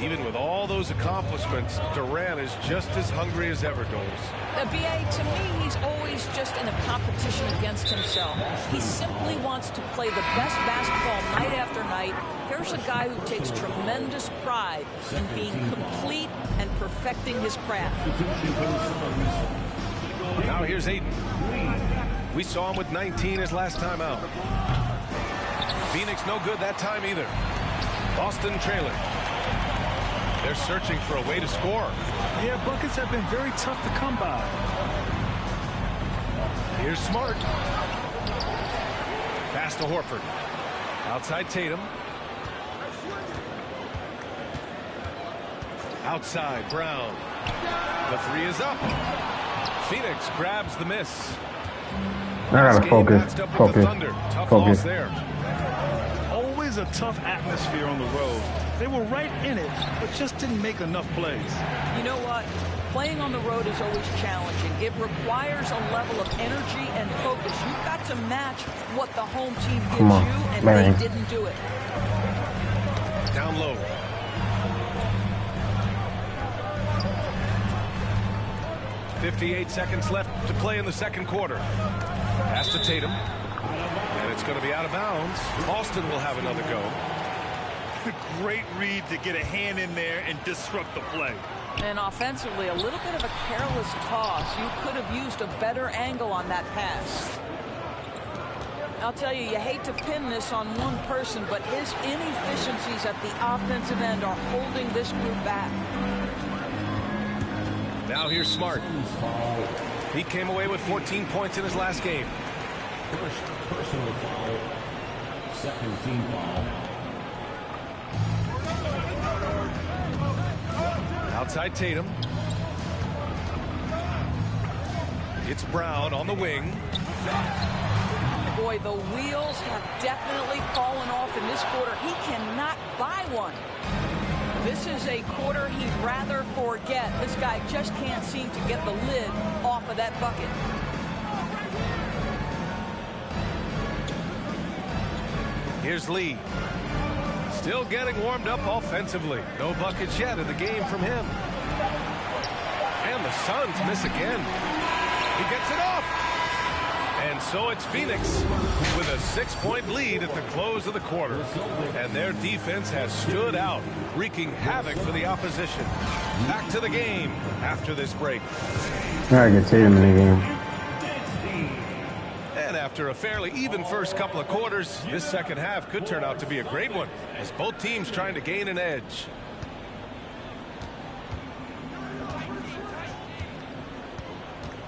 C: Even with all those accomplishments, Durant is just as hungry as ever, Doles.
J: BA, to me, he's always just in a competition against himself. He simply wants to play the best basketball night after night. Here's a guy who takes tremendous pride in being complete and perfecting his craft.
C: Now here's Ayton. We saw him with 19 his last time out. Phoenix no good that time either. Boston trailing. They're searching for a way to score.
I: Yeah, buckets have been very tough to come by.
C: Here's Smart. Pass to Horford. Outside Tatum. Outside Brown. The 3 is up. Phoenix grabs the miss.
A: I gotta focus. Focus.
C: Tough loss there.
I: Always a tough atmosphere on the road. They were right in it, but just didn't make enough plays.
J: You know what? Playing on the road is always challenging. It requires a level of energy and focus. You've got to match what the home team gives you, and they didn't do it.
C: Down low. .58 seconds left to play in the second quarter. Pass to Tatum. And it's going to be out of bounds. Boston will have another go.
I: Great read to get a hand in there and disrupt the play.
J: And offensively, a little bit of a careless toss. You could have used a better angle on that pass. I'll tell you, you hate to pin this on one person, but his inefficiencies at the offensive end are holding this group back.
C: Now here's Smart. He came away with 14 points in his last game.
G: First personal foul. Second team foul.
C: Outside Tatum. It's Brown on the wing.
J: Boy, the wheels have definitely fallen off in this quarter. He cannot buy one. This is a quarter he'd rather forget. This guy just can't seem to get the lid off of that bucket.
C: Here's Lee. Still getting warmed up offensively. No buckets yet in the game from him. And the Suns miss again. He gets it off. And so it's Phoenix with a 6-point lead at the close of the quarter. And their defense has stood out, wreaking havoc for the opposition. Back to the game after this break.
A: I get Tatum in the game.
C: And after a fairly even first couple of quarters, this second half could turn out to be a great one as both teams trying to gain an edge.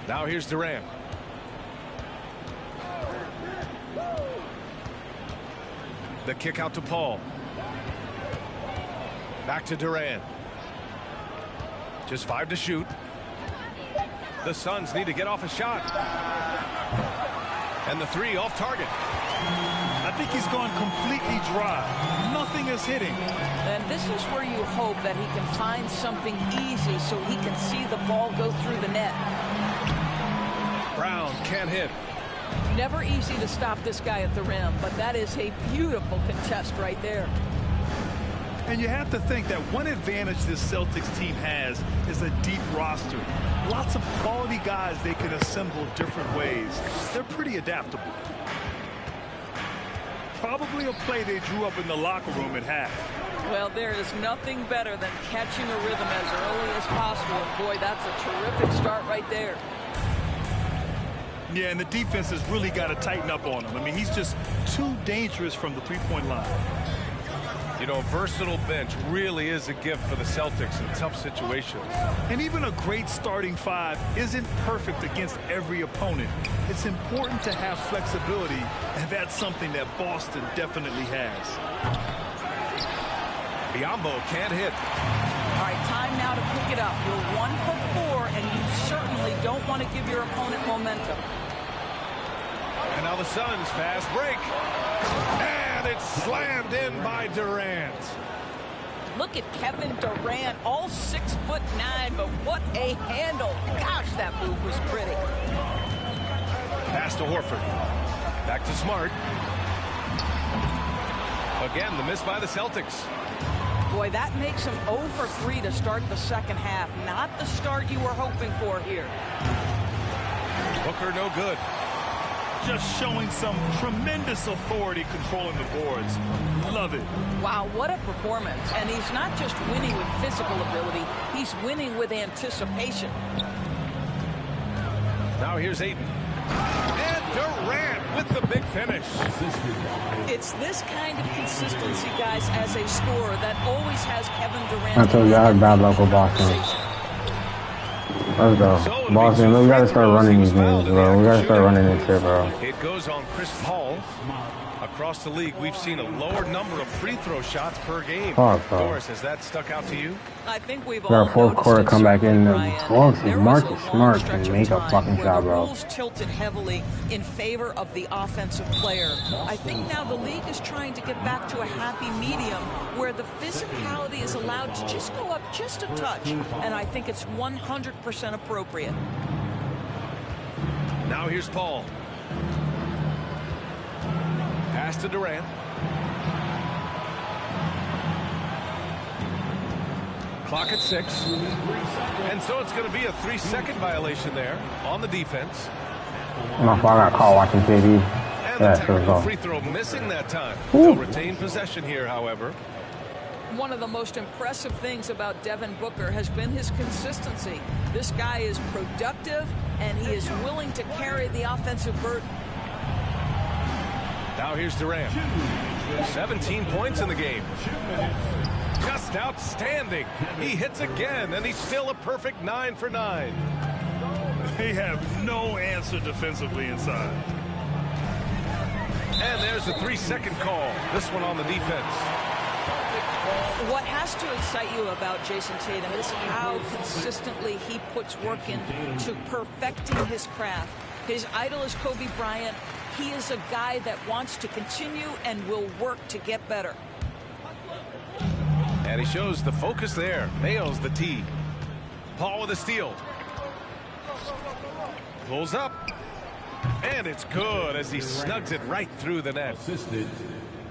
C: Now here's Durant. The kick out to Paul. Back to Durant. Just 5 to shoot. The Suns need to get off a shot. And the 3 off target.
I: I think he's gone completely dry. Nothing is hitting.
J: And this is where you hope that he can find something easy so he can see the ball go through the net.
C: Brown can't hit.
J: Never easy to stop this guy at the rim, but that is a beautiful contest right there.
I: And you have to think that one advantage this Celtics team has is a deep roster. Lots of quality guys they can assemble different ways. They're pretty adaptable. Probably a play they drew up in the locker room at half.
J: Well, there is nothing better than catching a rhythm as early as possible. And boy, that's a terrific start right there.
I: Yeah, and the defense has really got to tighten up on him. I mean, he's just too dangerous from the three-point line.
C: You know, a versatile bench really is a gift for the Celtics in tough situations.
I: And even a great starting five isn't perfect against every opponent. It's important to have flexibility, and that's something that Boston definitely has.
C: Biyombo can't hit.
J: All right, time now to pick it up. You're 1 for 4, and you certainly don't want to give your opponent momentum.
C: And now the Suns fast break. And it's slammed in by Durant.
J: Look at Kevin Durant, all 6'9", but what a handle. Gosh, that move was pretty.
C: Pass to Horford. Back to Smart. Again, the miss by the Celtics.
J: Boy, that makes him 0 for 3 to start the second half. Not the start you were hoping for here.
C: Booker no good.
I: Just showing some tremendous authority controlling the boards. Love it.
J: Wow, what a performance. And he's not just winning with physical ability, he's winning with anticipation.
C: Now here's Ayton. And Durant with the big finish.
J: It's this kind of consistency, guys, as a scorer that always has Kevin Durant.
A: I told you I had bad luck with Boston. Let's go. Boston, we gotta start running these games, bro. We gotta start running this shit, bro.
C: It goes on Chris Paul. Across the league, we've seen a lower number of free throw shots per game. Doris, has that stuck out to you?
J: I think we've
A: all fourth quarter come back in. Marcus Smart can make a fucking shot, bro.
J: The rules tilted heavily in favor of the offensive player. I think now the league is trying to get back to a happy medium where the physicality is allowed to just go up just a touch, and I think it's 100% appropriate.
C: Now here's Paul. Pass to Durant. Clock at 6. And so it's going to be a 3-second violation there on the defense.
A: My father got caught watching TV.
C: And the technical free throw missing that time. They'll retain possession here, however.
J: One of the most impressive things about Devin Booker has been his consistency. This guy is productive, and he is willing to carry the offensive burden.
C: Now here's Durant. 17 points in the game. Just outstanding. He hits again, and he's still a perfect 9 for 9.
I: They have no answer defensively inside.
C: And there's a 3-second call. This one on the defense.
J: What has to excite you about Jason Tatum is how consistently he puts work into perfecting his craft. His idol is Kobe Bryant. He is a guy that wants to continue and will work to get better.
C: And he shows the focus there. Nails the tee. Paul with a steal. Pulls up. And it's good as he snugs it right through the net.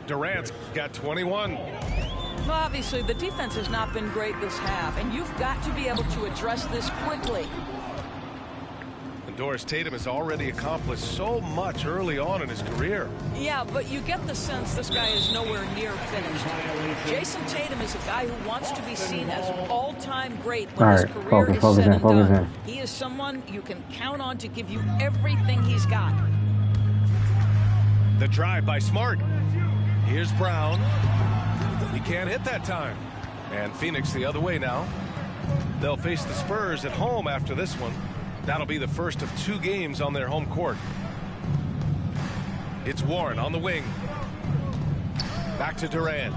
C: Durant's got 21.
J: Well, obviously, the defense has not been great this half, and you've got to be able to address this quickly.
C: And Doris, Tatum has already accomplished so much early on in his career.
J: Yeah, but you get the sense this guy is nowhere near finished. Jason Tatum is a guy who wants to be seen as an all-time great when his career is said and done. He is someone you can count on to give you everything he's got.
C: The drive by Smart. Here's Brown. He can't hit that time. And Phoenix the other way now. They'll face the Spurs at home after this one. That'll be the first of 2 games on their home court. It's Warren on the wing. Back to Durant.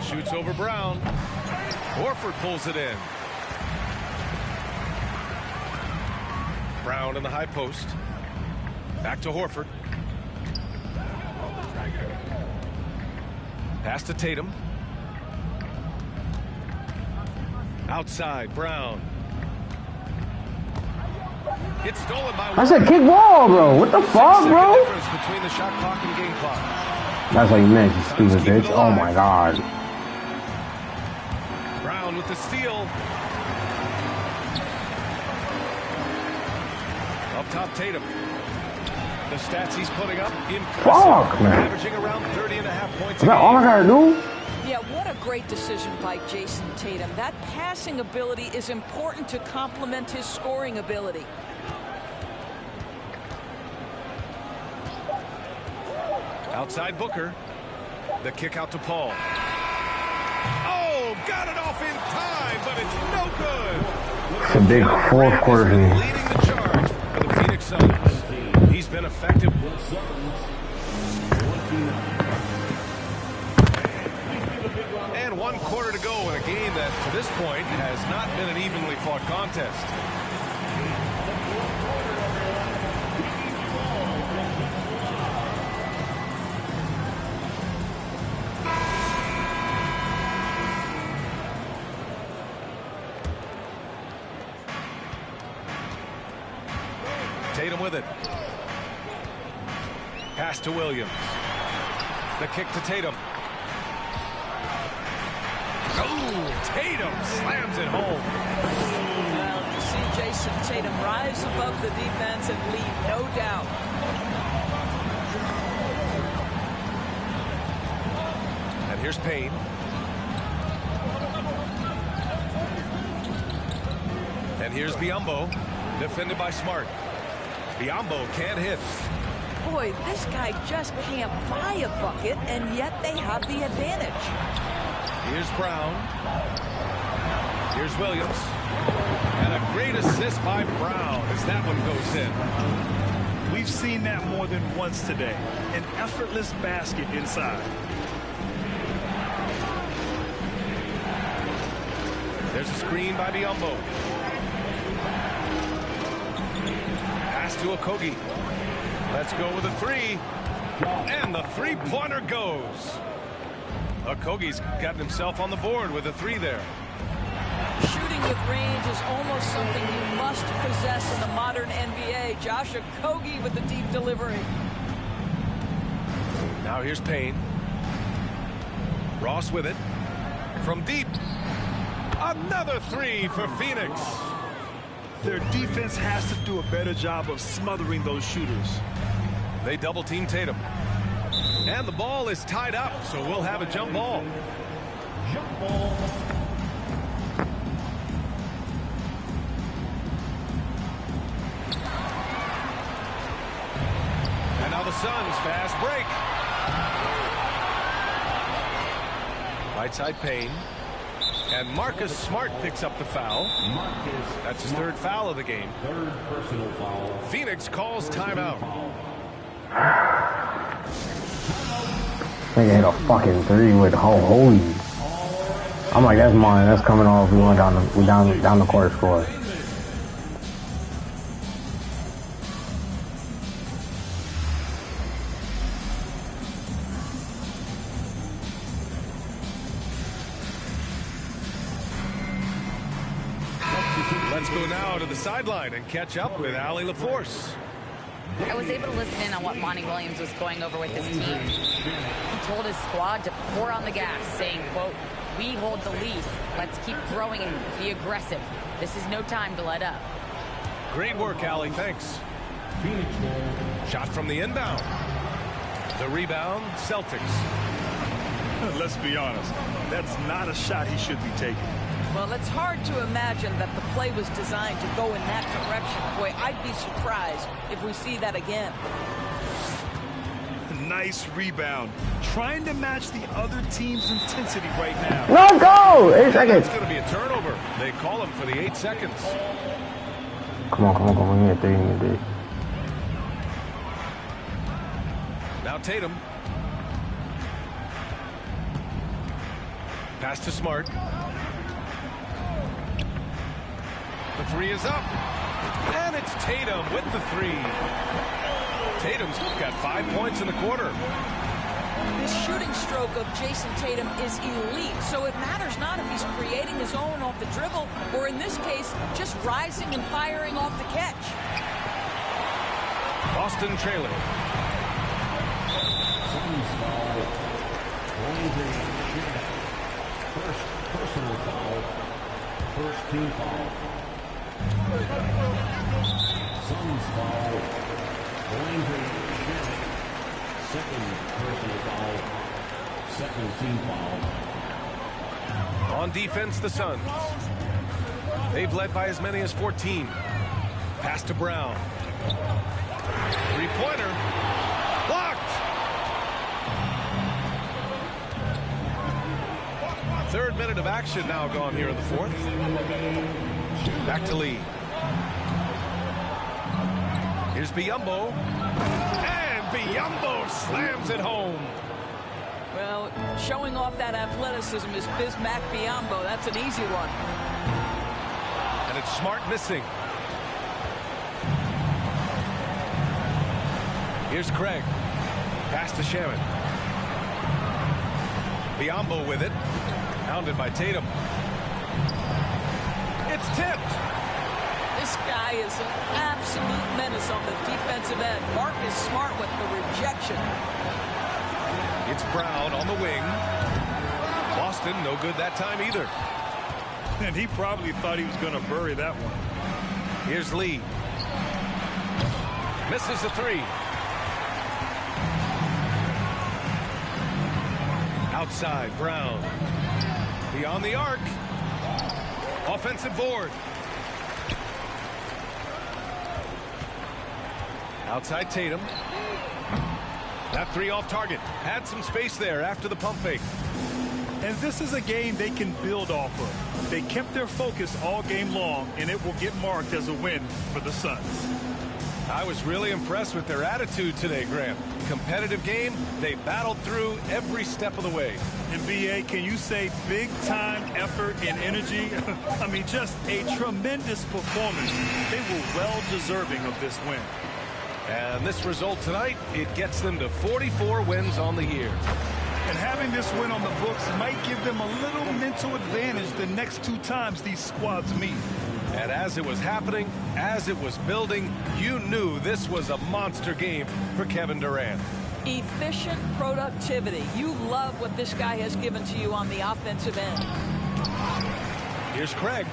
C: Shoots over Brown. Horford pulls it in. Brown in the high post. Back to Horford. Pass to Tatum. Outside, Brown. It's stolen by
A: I said kick ball, bro. What the fuck, bro?
C: Difference between the shot clock and game clock.
A: That's what you meant, you stupid bitch. Oh my god.
C: Brown with the steal. Up top, Tatum. The stats he's putting up, impressive.
A: Fuck, man.
C: Averaging around 30.5 points.
A: Is that all I gotta do?
J: Yeah, what a great decision by Jason Tatum. That passing ability is important to complement his scoring ability.
C: Outside Booker. The kick out to Paul. Oh, got it off in time, but it's no good.
A: It's a big fourth quarter for me.
C: Leading the charge for the Phoenix Suns. He's been effective. And 1 quarter to go in a game that, to this point, has not been an evenly fought contest. Tatum with it. Pass to Williams. The kick to Tatum. Oh, Tatum slams it home.
J: Well, you see Jason Tatum rise above the defense and lead, no doubt.
C: And here's Payne. And here's Biyombo, defended by Smart. Biyombo can't hit.
J: Boy, this guy just can't buy a bucket, and yet they have the advantage.
C: Here's Brown. Here's Williams. And a great assist by Brown as that one goes in.
I: We've seen that more than once today. An effortless basket inside.
C: There's a screen by Biyombo. Pass to Okogie. Let's go with a three. And the three-pointer goes. Okogie's gotten himself on the board with a three there.
J: Shooting with range is almost something you must possess in the modern NBA. Josh Okogie with the deep delivery.
C: Now here's Payne. Ross with it. From deep. Another three for Phoenix.
I: Their defense has to do a better job of smothering those shooters.
C: They double team Tatum. And the ball is tied up, so we'll have a jump ball.
G: Jump ball.
C: And now the Suns fast break. Right side Payne. And Marcus Smart picks up the foul. That's his third foul of the game.
G: Third personal foul.
C: Phoenix calls timeout.
A: Nigga hit a fucking three with holy. I'm like, that's mine. That's coming off. We went down the court score.
C: Let's go now to the sideline and catch up with Allie LaForce.
L: I was able to listen in on what Monty Williams was going over with his team. He told his squad to pour on the gas, saying, quote, "We hold the lead. Let's keep throwing it. Be aggressive. This is no time to let up."
C: Great work, Allie. Thanks. Shot from the inbound. The rebound, Celtics.
I: Let's be honest. That's not a shot he should be taking.
J: Well, it's hard to imagine that the play was designed to go in that direction. Boy, I'd be surprised if we see that again.
I: Nice rebound. Trying to match the other team's intensity right now.
A: No go! 8 seconds.
C: It's going to be a turnover. They call him for the 8 seconds.
A: Come on. Give me a three.
C: Now Tatum. Pass to Smart. The three is up. And it's Tatum with the three. Tatum's got 5 points in the quarter.
J: This shooting stroke of Jason Tatum is elite, so it matters not if he's creating his own off the dribble, or in this case, just rising and firing off the catch.
C: Boston trailing.
G: Suns foul. First personal foul. First team foul. Suns foul. Second personal foul. Second team foul.
C: On defense, the Suns. They've led by as many as 14. Pass to Brown. Three-pointer. Blocked. Third minute of action now gone here in the fourth. Back to Lee. Here's Biyombo. And Biyombo slams it home.
J: Well, showing off that athleticism is Bismack Biyombo. That's an easy one.
C: And it's Smart missing. Here's Craig. Pass to Shaman. Biyombo with it. Pounded by Tatum. It's tipped.
J: This guy is an absolute menace on the defensive end. Marcus Smart with the rejection.
C: It's Brown on the wing. Boston no good that time either.
I: And he probably thought he was going to bury that one.
C: Here's Lee. Misses the three. Outside, Brown. Beyond the arc. Offensive board. Outside Tatum. That three off target. Had some space there after the pump fake.
I: And this is a game they can build off of. They kept their focus all game long, and it will get marked as a win for the Suns.
C: I was really impressed with their attitude today, Graham. Competitive game, they battled through every step of the way.
I: And BA, can you say big-time effort and energy? I mean, just a tremendous performance. They were well-deserving of this win.
C: And this result tonight, it gets them to 44 wins on the year.
I: And having this win on the books might give them a little mental advantage the next two times these squads meet.
C: And as it was happening, as it was building, you knew this was a monster game for Kevin Durant.
J: Efficient productivity. You love what this guy has given to you on the offensive end.
C: Here's Craig.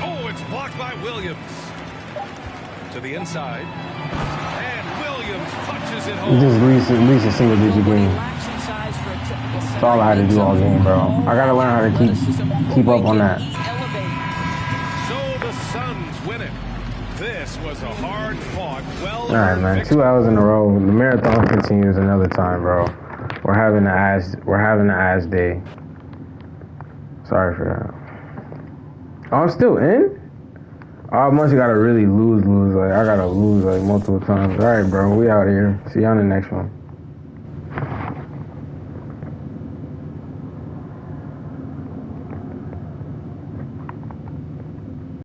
C: Oh, it's blocked by Williams. To the inside. And Williams punches it home.
A: Just at least a single digit game. That's all I had to do all game, bro. I gotta learn how to keep up on that.
C: So the Suns win it. This was a hard-fought,
A: Alright, man. 2 hours in a row. The marathon continues another time, bro. We're having the ass day. Sorry for that. Oh, I'm still in? Oh, I must have gotta really lose. Like, I gotta lose, like, multiple times. Alright, bro. We out here. See you on the next one.